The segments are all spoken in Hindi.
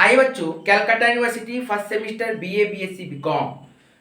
आइए बच्चों, Calcutta university first semester BA BSc BCom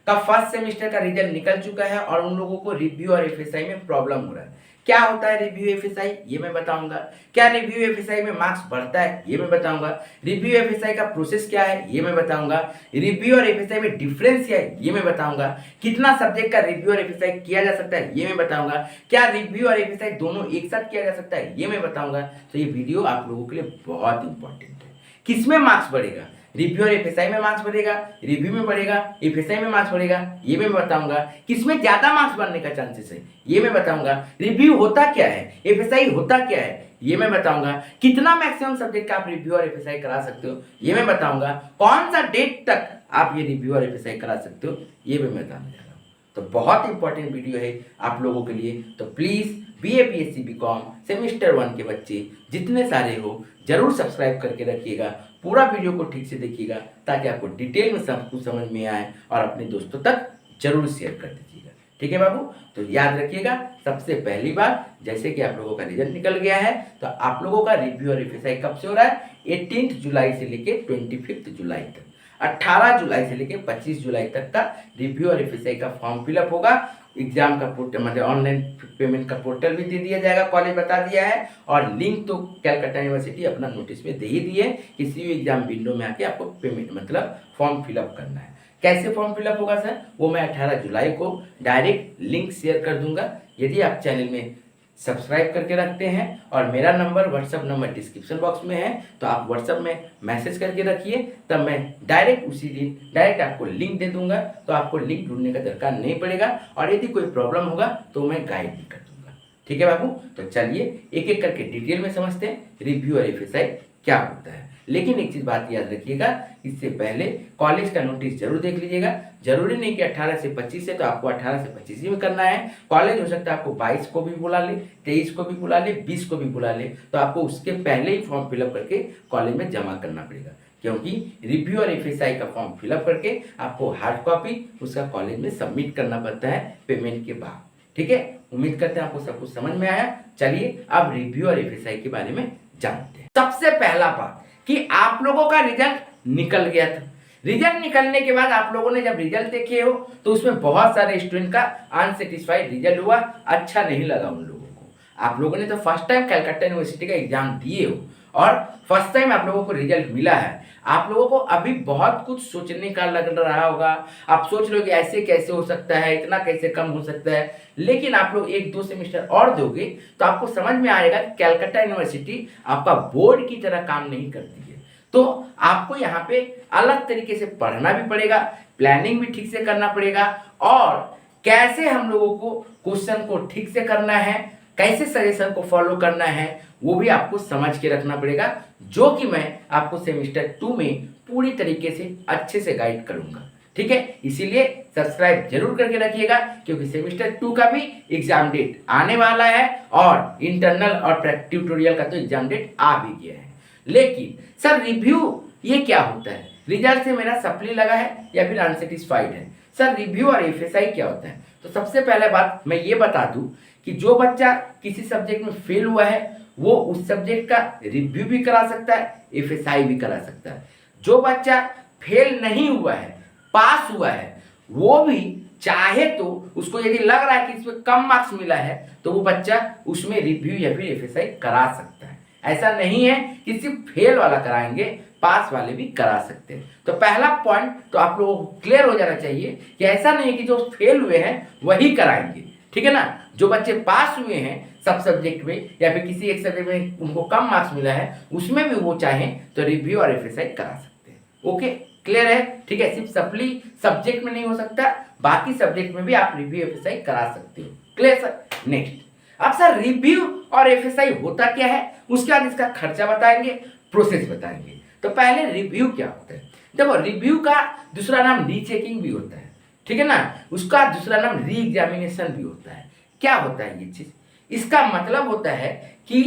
का फर्स्ट सेमेस्टर का रिजल्ट निकल चुका है और उन लोगों को रिव्यू और एफएसआई में प्रॉब्लम हो रहा है। क्या होता है रिव्यू एफएसआई, ये मैं बताऊंगा। क्या रिव्यू एफएसआई में मार्क्स बढ़ता है, ये मैं बताऊंगा। रिव्यू एफएसआई का प्रोसेस क्या है, ये मैं बताऊंगा। रिव्यू और एफएसआई में डिफरेंस क्या है, ये मैं बताऊंगा। कितना सब्जेक्ट का रिव्यू और एफएसआई किया जा सकता है, ये मैं बताऊंगा। क्या रिव्यू और एफएसआई दोनों एक साथ किया जा सकता है, ये मैं बताऊंगा। तो ये वीडियो आप लोगों के लिए बहुत इंपॉर्टेंट है। किसमें मार्क्स बढ़ेगा, रिव्यू और एफएसआई में मार्क्स बढ़ेगा, रिव्यू में बढ़ेगा, एफएसआई में मार्क्स बढ़ेगा, ये मैं बताऊंगा। किसमें ज्यादा मार्क्स बनने का चांसेस है, ये मैं बताऊंगा। रिव्यू होता क्या है, एफएसआई होता क्या है, ये मैं बताऊंगा। कितना मैक्सिमम सब्जेक्ट का आप रिव्यू और एफएसआई करा सकते हो, ये मैं बताऊंगा। कौन सा डेट तक आप ये रिव्यू और एफएसआई करा सकते हो, ये भी मैं बताने जा रहा हूँ। तो बहुत इंपॉर्टेंट वीडियो है आप लोगों के लिए। तो please BA BSc BCom semester 1 के बच्चे जितने सारे हो जरूर सब्सक्राइब करके रखिएगा। पूरा वीडियो को ठीक से देखिएगा ताकि आपको डिटेल में सब कुछ समझ में आए और अपने दोस्तों तक जरूर शेयर कर दीजिएगा। ठीक है बाबू, तो याद रखिएगा सबसे पहली बात, जैसे कि आप लोगों का रिजल्ट निकल गया है तो आप लोगों का रिव्यू और एफएसआई कब से हो रहा है, 18 जुलाई से लेके 25 जुलाई तक। 18 जुलाई से लेके 25 जुलाई तक का रिव्यू और एफएसआई का फॉर्म फिलअप होगा। एग्जाम का पोर्टल मतलब ऑनलाइन पेमेंट का पोर्टल भी दे दिया जाएगा, कॉलेज बता दिया है। और लिंक तो कलकत्ता यूनिवर्सिटी अपना नोटिस में दे ही दी है, किसी भी एग्जाम विंडो में आके आपको पेमेंट मतलब फॉर्म फिलअप करना है। कैसे फॉर्म फिलअप होगा सर, वो मैं 18 जुलाई को डायरेक्ट लिंक शेयर कर दूंगा। यदि आप चैनल में सब्सक्राइब करके रखते हैं और मेरा number WhatsApp number description box में है, तो आप व्हाट्सअप में मैसेज करके रखिए, तब मैं डायरेक्ट उसी दिन डायरेक्ट आपको लिंक दे दूंगा। तो आपको लिंक ढूंढने का दरकार नहीं पड़ेगा और यदि कोई प्रॉब्लम होगा तो मैं गाइड भी कर दूंगा। ठीक है बाबू, तो चलिए एक एक करके डिटेल में समझते हैं रिव्यू और एफएसआई क्या होता है। लेकिन एक चीज बात याद रखिएगा, इससे पहले कॉलेज का नोटिस जरूर देख लीजिएगा। जरूरी नहीं कि 18 से 25 है तो आपको 18 से 25 ही में करना है। कॉलेज हो सकता है आपको 22 को भी बुला ले, 23 को भी बुला ले, 20 को भी बुला ले, तो आपको उसके पहले ही फॉर्म फिलअप करके कॉलेज में जमा करना पड़ेगा। क्योंकि रिव्यू और एफएसआई का फॉर्म फिलअप करके आपको हार्ड कॉपी उसका कॉलेज में सबमिट करना पड़ता है पेमेंट के बाद। ठीक है, उम्मीद करते हैं आपको सब कुछ समझ में आया। चलिए अब रिव्यू और एफएसआई के बारे में जानते हैं। सबसे पहला बात कि आप लोगों का रिजल्ट निकल गया था। रिजल्ट निकलने के बाद आप लोगों ने जब रिजल्ट देखे हो तो उसमें बहुत सारे स्टूडेंट का अनसेटिस्फाइड रिजल्ट हुआ, अच्छा नहीं लगा उन लोगों को। आप लोगों ने तो फर्स्ट टाइम कलकत्ता यूनिवर्सिटी का एग्जाम दिए हो और फर्स्ट टाइम आप लोगों को रिजल्ट मिला है। आप लोगों को अभी बहुत कुछ सोचने का लग रहा होगा, आप सोच रहे हो कि ऐसे कैसे हो सकता है, इतना कैसे कम हो सकता है। लेकिन आप लोग 1-2 सेमेस्टर और दोगे तो आपको समझ में आएगा कि कलकत्ता यूनिवर्सिटी आपका बोर्ड की तरह काम नहीं करती है। तो आपको यहाँ पे अलग तरीके से पढ़ना भी पड़ेगा, प्लानिंग भी ठीक से करना पड़ेगा और कैसे हम लोगों को क्वेश्चन को ठीक से करना है, कैसे सजेशन को फॉलो करना है, वो भी आपको समझ के रखना पड़ेगा, जो कि मैं आपको सेमेस्टर 2 में पूरी तरीके से अच्छे से गाइड करूंगा। ठीक है, इसीलिए सब्सक्राइब जरूर करके रखिएगा क्योंकि सेमेस्टर 2 का भी एग्जाम डेट आने वाला है और इंटरनल और ट्यूटोरियल का तो एग्जाम डेट आ भी गया है। लेकिन सर रिव्यू ये क्या होता है, रिजल्ट से मेरा सप्ली लगा है या फिर अनसेटिस्फाइड है, सर रिव्यू और एफएसआई क्या होता है। तो सबसे पहले बात मैं ये बता दूं कि जो बच्चा किसी सब्जेक्ट में फेल हुआ है वो उस सब्जेक्ट का रिव्यू भी करा सकता है, एफएसआई भी करा सकता है। जो बच्चा फेल नहीं हुआ है, पास हुआ है, वो भी चाहे तो उसको यदि लग रहा है कि इसमें कम मार्क्स मिला है तो वो बच्चा उसमें रिव्यू या फिर एफएसआई करा सकता है। ऐसा नहीं है कि सिर्फ फेल वाला कराएंगे, पास वाले भी करा सकते हैं। तो पहला पॉइंट तो आप लोगों को क्लियर हो जाना चाहिए कि ऐसा नहीं है कि जो फेल हुए हैं वही कराएंगे। ठीक है ना, जो बच्चे पास हुए हैं सब सब्जेक्ट में या फिर किसी एक सब्जेक्ट में उनको कम मार्क्स मिला है उसमें भी वो चाहें तो रिव्यू और एफएसआई करा सकते हैं। ओके, क्लियर है। ठीक है, सिर्फ सप्ली सब्जेक्ट में नहीं हो सकता, बाकी सब्जेक्ट में भी आप रिव्यू एफएसआई करा सकते हो। Clear sir. नेक्स्ट, अब सर रिव्यू और एफएसआई होता क्या है, उसके बाद इसका खर्चा बताएंगे, प्रोसेस बताएंगे। तो पहले रिव्यू क्या होता है। देखो रिव्यू का दूसरा नाम रीचेकिंग भी होता है, ठीक है ना, उसका दूसरा नाम री एग्जामिनेशन भी होता है। क्या होता है ये चीज, इसका मतलब होता है कि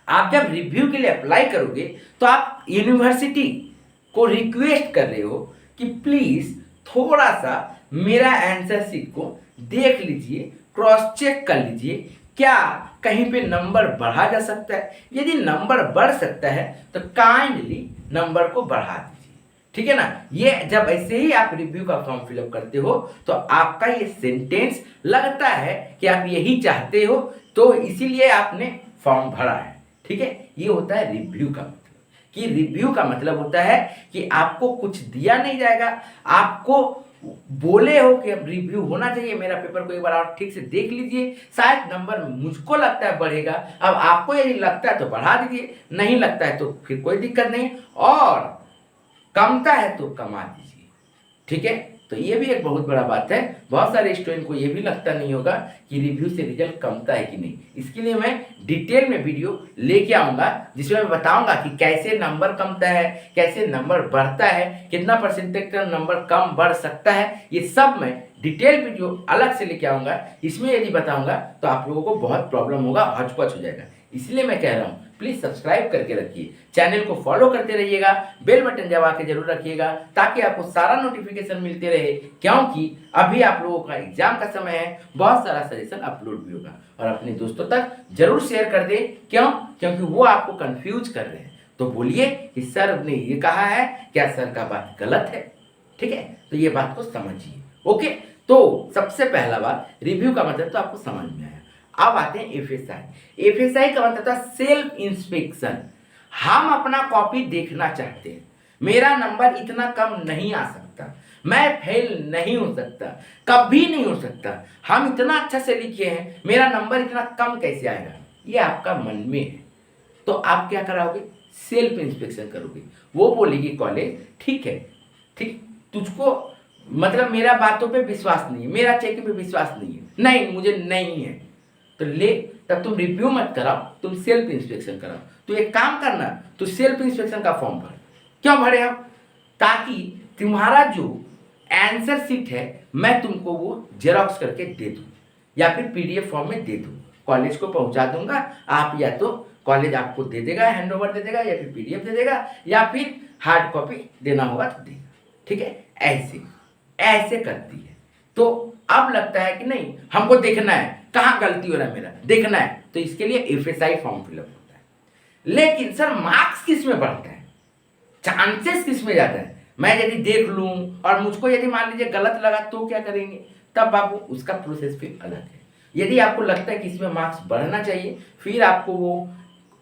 आप जब रिव्यू के लिए अप्लाई करोगे तो आप यूनिवर्सिटी को रिक्वेस्ट कर रहे हो कि प्लीज थोड़ा सा मेरा आंसर शीट को देख लीजिए, क्रॉस चेक कर लीजिए, क्या कहीं पे नंबर बढ़ा जा सकता है? यदि नंबर बढ़ सकता है तो काइंडली नंबर को बढ़ा दीजिए, ठीक है ना। ये जब ऐसे ही आप रिव्यू का फॉर्म फिलअप करते हो तो आपका ये सेंटेंस लगता है कि आप यही चाहते हो, तो इसीलिए आपने फॉर्म भरा है, ठीक है। ये होता है रिव्यू का मतलब। कि रिव्यू का मतलब होता है कि आपको कुछ दिया नहीं जाएगा, आपको बोले हो कि अब रिव्यू होना चाहिए, मेरा पेपर को एक बार और ठीक से देख लीजिए, शायद नंबर मुझको लगता है बढ़ेगा। अब आपको यदि लगता है तो बढ़ा दीजिए, नहीं लगता है तो फिर कोई दिक्कत नहीं, और कमता है तो कमा दीजिए, ठीक है। तो ये भी एक बहुत बड़ा बात है। बहुत सारे स्टूडेंट को ये भी लगता नहीं होगा कि रिव्यू से रिजल्ट कमता है कि नहीं। इसके लिए मैं डिटेल में वीडियो लेके आऊंगा जिसमें मैं बताऊंगा कि कैसे नंबर कमता है, कैसे नंबर बढ़ता है, कितना परसेंटेज का नंबर कम बढ़ सकता है। ये सब मैं डिटेल वीडियो अलग से लेके आऊंगा। इसमें यदि बताऊंगा तो आप लोगों को बहुत प्रॉब्लम होगा, हचपच हो जाएगा। इसलिए मैं कह रहा हूँ प्लीज सब्सक्राइब करके रखिए, चैनल को फॉलो करते रहिएगा, बेल बटन दबा के जरूर रखिएगा ताकि आपको सारा नोटिफिकेशन मिलते रहे, क्योंकि अभी आप लोगों का एग्जाम का समय है। बहुत सारा सजेशन अपलोड भी होगा और अपने दोस्तों तक जरूर शेयर कर दें। क्यों? क्योंकि वो आपको कंफ्यूज कर रहे हैं। तो बोलिए कि सर ने ये कहा है, क्या सर का बात गलत है? ठीक है, तो ये बात को समझिए। ओके, तो सबसे पहला बात, रिव्यू का मतलब तो आपको समझ में आया। अब आते हैं एफएसआई। एफएसआई का मतलब था सेल्फ इंस्पेक्शन। हम अपना कॉपी देखना चाहते हैं, मेरा नंबर इतना कम नहीं आ सकता, मैं फेल नहीं हो सकता, कभी नहीं हो सकता, हम इतना अच्छा से लिखे हैं, मेरा नंबर इतना कम कैसे आएगा, ये आपका मन में है। तो आप क्या कराओगे? सेल्फ इंस्पेक्शन करोगे। वो बोलेगी कॉलेज ठीक है, ठीक, तुझको मतलब मेरा बातों पे विश्वास नहीं है, मेरा चेक पे विश्वास नहीं है, नहीं मुझे नहीं है, तो ले, तब तुम रिव्यू मत कराओ, तुम सेल्फ इंस्पेक्शन कराओ। तो एक काम करना, तो सेल्फ इंस्पेक्शन का फॉर्म भर। क्यों भरे हम? ताकि तुम्हारा जो आंसर शीट है मैं तुमको वो जेरॉक्स करके दे दूँ या फिर पीडीएफ फॉर्म में दे दूँ, कॉलेज को पहुंचा दूंगा। आप या तो कॉलेज आपको दे देगा, हैंड ओवर दे देगा, या फिर पीडीएफ दे देगा, या फिर हार्ड कॉपी देना होगा तो देगा, ठीक है। ऐसे ऐसे करती है। तो अब लगता है कि नहीं, हमको देखना है कहाँ गलती हो रहा है, मेरा देखना है, तो इसके लिए एफएसआई फॉर्म फिलअप होता है। लेकिन सर मार्क्स किस में बढ़ता है, चांसेस किस में जाता है? मैं यदि देख लूं और मुझको यदि मान लीजिए गलत लगा तो क्या करेंगे? तब बाबू उसका प्रोसेस फिर अलग है। यदि आपको लगता है कि इसमें मार्क्स बढ़ना चाहिए, फिर आपको वो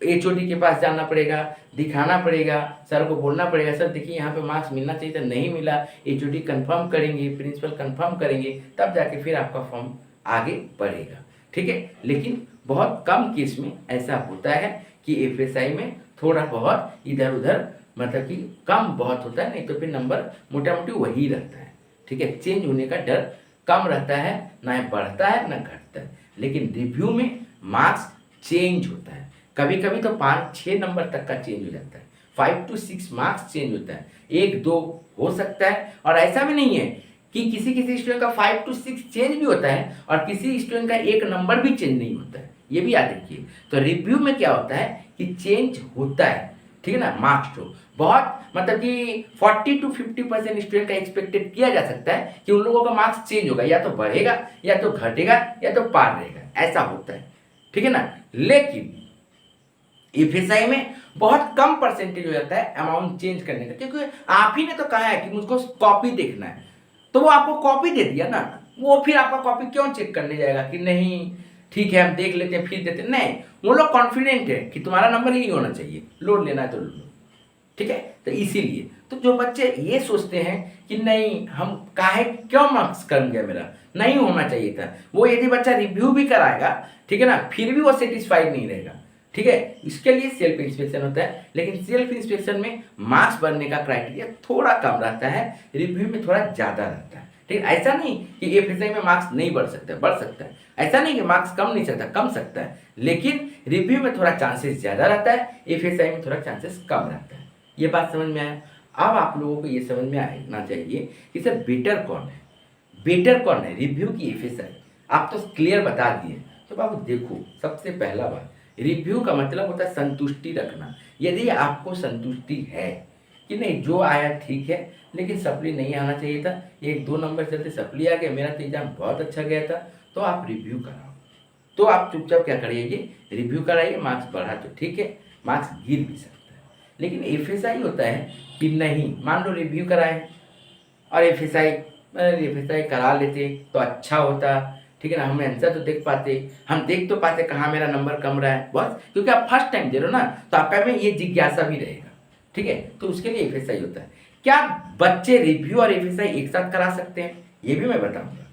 एचओडी के पास जाना पड़ेगा, दिखाना पड़ेगा, सर को बोलना पड़ेगा, सर देखिए यहाँ पे मार्क्स मिलना चाहिए था, नहीं मिला, एचओडी कंफर्म करेंगे, प्रिंसिपल कंफर्म करेंगे, तब जाके फिर आपका फॉर्म आगे बढ़ेगा, ठीक है। लेकिन बहुत कम केस में ऐसा होता है कि एफएसआई में थोड़ा बहुत इधर उधर मतलब कि कम बहुत होता है, नहीं तो फिर नंबर मोटा मोटी वही रहता है, ठीक है। चेंज होने का डर कम रहता है, ना बढ़ता है ना घटता है। लेकिन रिव्यू में मार्क्स चेंज होता है, कभी कभी तो 5-6 नंबर तक का चेंज हो जाता है, 5 to 6 मार्क्स चेंज होता है, 1-2 हो सकता है। और ऐसा भी नहीं है कि किसी किसी स्टूडेंट का 5 to 6 चेंज भी होता है और किसी स्टूडेंट का एक नंबर भी चेंज नहीं होता है, ये भी याद रखिए। तो रिव्यू में क्या होता है कि चेंज होता है, ठीक है ना। मार्क्स तो बहुत मतलब कि 40 to 50% स्टूडेंट का एक्सपेक्टेड किया जा सकता है कि उन लोगों का मार्क्स चेंज होगा, या तो बढ़ेगा या तो घटेगा या तो पार रहेगा, ऐसा होता है, ठीक है ना। लेकिन एफएसआई में बहुत कम परसेंटेज हो जाता है अमाउंट चेंज करने का, क्योंकि आप ही ने तो कहा है कि मुझको कॉपी देखना है, तो वो आपको कॉपी दे दिया ना, वो फिर आपका कॉपी क्यों चेक करने जाएगा कि नहीं ठीक है हम देख लेते हैं फिर देते, नहीं, वो लोग कॉन्फिडेंट है कि तुम्हारा नंबर यही होना चाहिए, लोड लेना है तो लो, ठीक है। तो इसीलिए तो जो बच्चे ये सोचते हैं कि नहीं हम काहे क्यों मार्क्स कम गया, मेरा नहीं होना चाहिए था, वो यदि बच्चा रिव्यू भी कराएगा, ठीक है ना, फिर भी वो सेटिस्फाइड नहीं रहेगा, ठीक है। इसके लिए सेल्फ इंस्पेक्शन होता है। लेकिन सेल्फ इंस्पेक्शन में मार्क्स बढ़ने का क्राइटेरिया थोड़ा कम रहता है, रिव्यू में थोड़ा ज़्यादा रहता है, ठीक है। ऐसा नहीं कि एफएसआई में मार्क्स नहीं बढ़ सकता, बढ़ सकता है, ऐसा नहीं कि मार्क्स कम नहीं सकता, कम सकता है, लेकिन रिव्यू में थोड़ा चांसेस ज़्यादा रहता है, एफएसआई में थोड़ा चांसेस कम रहता है। ये बात समझ में आया? अब आप लोगों को ये समझ में आना चाहिए कि सर बेटर कौन है, बेटर कौन है, रिव्यू की एफएसआई? आप तो क्लियर बता दिए। तो बाबू देखो, सबसे पहला बात, रिव्यू का मतलब होता है संतुष्टि रखना। यदि आपको संतुष्टि है कि नहीं जो आया ठीक है, लेकिन सप्ली नहीं आना चाहिए था, 1-2 नंबर चलते सप्ली आ गया, मेरा तो एग्जाम बहुत अच्छा गया था, तो आप रिव्यू कराओ, तो आप चुपचाप क्या करिए, ये रिव्यू कराइए, मार्क्स बढ़ा तो ठीक है, मार्क्स गिर भी सकता है। लेकिन एफएसआई होता है कि नहीं, मान लो रिव्यू कराए और एफएसआई करा लेते तो अच्छा होता, ठीक है ना, हम आंसर तो देख पाते, हम देख तो पाते कहाँ मेरा नंबर कम रहा है बस, क्योंकि आप फर्स्ट टाइम दे रहे हो ना, तो आप में ये जिज्ञासा भी रहेगा, ठीक है, तो उसके लिए एफएसआई होता है। क्या बच्चे रिव्यू और एफएसआई एक साथ करा सकते हैं, ये भी मैं बताऊंगा।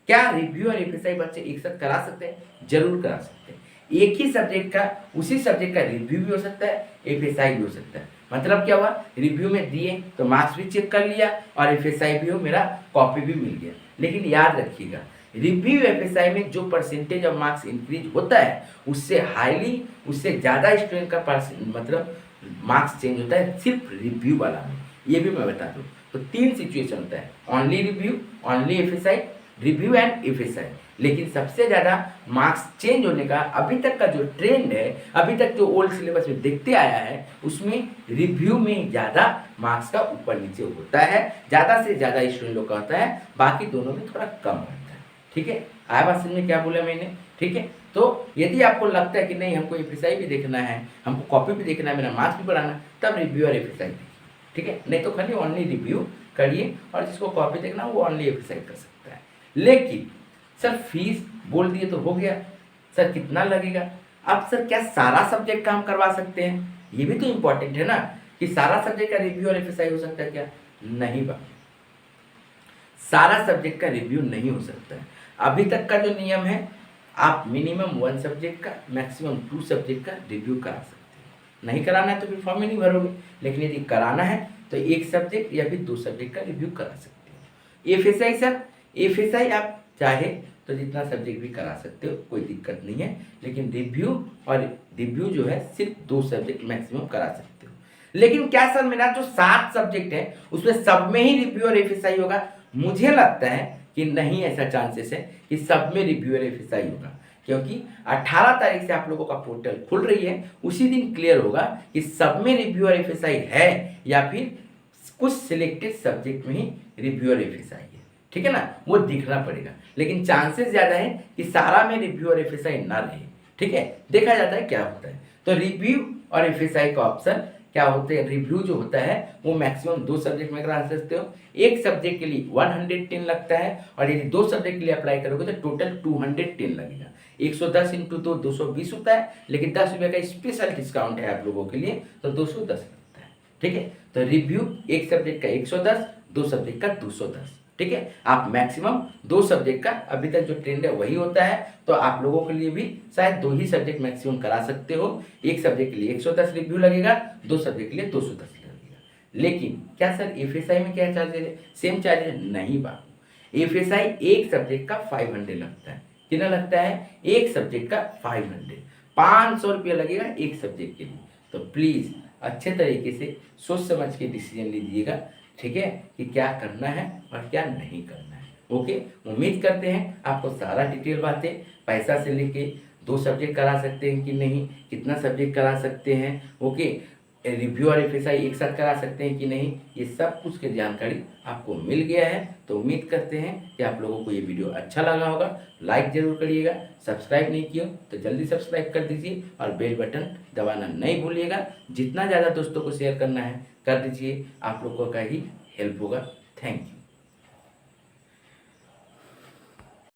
क्या रिव्यू और एफएसआई बच्चे एक साथ करा सकते हैं? जरूर करा सकते हैं। एक ही सब्जेक्ट का, उसी सब्जेक्ट का रिव्यू भी हो सकता है, एफएसआई भी हो सकता है। मतलब क्या हुआ, रिव्यू में दिए तो मार्क्स भी चेक कर लिया और एफएसआई भी हो, मेरा कॉपी भी मिल गया। लेकिन याद रखिएगा, रिव्यू एफएसआई में जो परसेंटेज ऑफ मार्क्स इंक्रीज होता है, उससे हाईली, उससे ज़्यादा स्टूडेंट का मतलब मार्क्स चेंज होता है सिर्फ रिव्यू वाला में। ये भी मैं बता दूँ, तो 3 सिचुएशन होता है, only review, only FSI, review and FSI. लेकिन सबसे ज़्यादा मार्क्स चेंज होने का अभी तक का जो ट्रेंड है, अभी तक जो ओल्ड सिलेबस में देखते आया है, उसमें रिव्यू में ज़्यादा मार्क्स का ऊपर नीचे होता है, ज़्यादा से ज़्यादा स्टूडेंट लोग का होता है, बाकी दोनों में थोड़ा कम रहता है। ठीक है, आया बात समझ में क्या बोला मैंने? ठीक है, तो यदि आपको लगता है कि नहीं हमको एफएसआई भी देखना है, हमको कॉपी भी देखना है, मेरा मार्क्स भी बढ़ाना है, तब रिव्यू और एफएसआई देखिए, ठीक है, नहीं तो खाली ओनली रिव्यू करिए और जिसको कॉपी देखना वो ओनली एफएसआई कर सकता है। लेकिन सर फीस बोल दिए तो हो गया, सर कितना लगेगा? अब सर क्या सारा सब्जेक्ट का हम करवा सकते हैं? ये भी तो इम्पोर्टेंट है ना, कि सारा सब्जेक्ट का रिव्यू और एफएसआई हो सकता है क्या? नहीं बात, सारा सब्जेक्ट का रिव्यू नहीं हो सकता है। अभी तक का जो नियम है, आप मिनिमम 1 सब्जेक्ट का, मैक्सिमम 2 सब्जेक्ट का रिव्यू करा सकते हैं। नहीं कराना है तो फिर फॉर्म में नहीं भरोगे, लेकिन यदि कराना है तो 1 सब्जेक्ट या फिर 2 सब्जेक्ट का रिव्यू करा सकते हो। एफएसआई सर, एफएसआई आप चाहे तो जितना सब्जेक्ट भी करा सकते हो, कोई दिक्कत नहीं है, लेकिन रिव्यू जो है सिर्फ 2 सब्जेक्ट मैक्सिमम करा सकते हो। लेकिन क्या सर मेरा जो 7 सब्जेक्ट है उसमें सब में ही रिव्यू और एफएसआई होगा? मुझे लगता है कि नहीं, ऐसा चांसेस है कि सब में रिव्यू और एफएसआई होगा, क्योंकि 18 तारीख से आप लोगों का पोर्टल खुल रही है, उसी दिन क्लियर होगा कि सब में रिव्यू और एफएसआई है या फिर कुछ सिलेक्टेड सब्जेक्ट में ही रिव्यू और एफएसआई है, ठीक है ना, वो दिखना पड़ेगा। लेकिन चांसेस ज़्यादा है कि सारा में रिव्यू और एफएसआई ना रहे, ठीक है, देखा जाता है क्या होता है। तो रिव्यू और एफएसआई का ऑप्शन क्या होते हैं, रिव्यू जो होता है वो मैक्सिमम 2 सब्जेक्ट में करा सकते हो, एक सब्जेक्ट के लिए 110 लगता है, और यदि 2 सब्जेक्ट के लिए अप्लाई करोगे तो टोटल 210 लगेगा। 110 इंटू 2 220 होता है, लेकिन 10 रुपये का स्पेशल डिस्काउंट है आप लोगों के लिए, तो 210 लगता है, ठीक है। तो रिव्यू एक सब्जेक्ट का 110, 2 सब्जेक्ट का 210, ठीक है। आप मैक्सिमम 2 सब्जेक्ट का, अभी तक जो ट्रेंड है वही होता है, तो आप लोगों के लिए भी शायद 2 ही सब्जेक्ट मैक्सिमम करा सकते हो। एक सब्जेक्ट के लिए 110 रिव्यू लगेगा, 2 सब्जेक्ट के लिए 210 लगेगा। लेकिन क्या सर एफएसआई में क्या चार्जेज है? सेम चार्जेज नहीं बाबू, एफएसआई एक सब्जेक्ट का 500 लगता है। कितना लगता है? एक सब्जेक्ट का 500, 500 रुपया लगेगा एक सब्जेक्ट के लिए। तो प्लीज़ अच्छे तरीके से सोच समझ के डिसीजन लीजिएगा, ठीक है, कि क्या करना है और क्या नहीं करना है। ओके, उम्मीद करते हैं आपको सारा डिटेल बातें, पैसा से लेके 2 सब्जेक्ट करा सकते हैं कि नहीं, कितना सब्जेक्ट करा सकते हैं, ओके, रिव्यू और एफएसआई एक साथ करा सकते हैं कि नहीं, ये सब कुछ की जानकारी आपको मिल गया है। तो उम्मीद करते हैं कि आप लोगों को ये वीडियो अच्छा लगा होगा। लाइक जरूर करिएगा, सब्सक्राइब नहीं किया तो जल्दी सब्सक्राइब कर दीजिए और बेल बटन दबाना नहीं भूलिएगा। जितना ज़्यादा दोस्तों को शेयर करना है कर दीजिए, आप लोगों का ही हेल्प होगा। Thank you.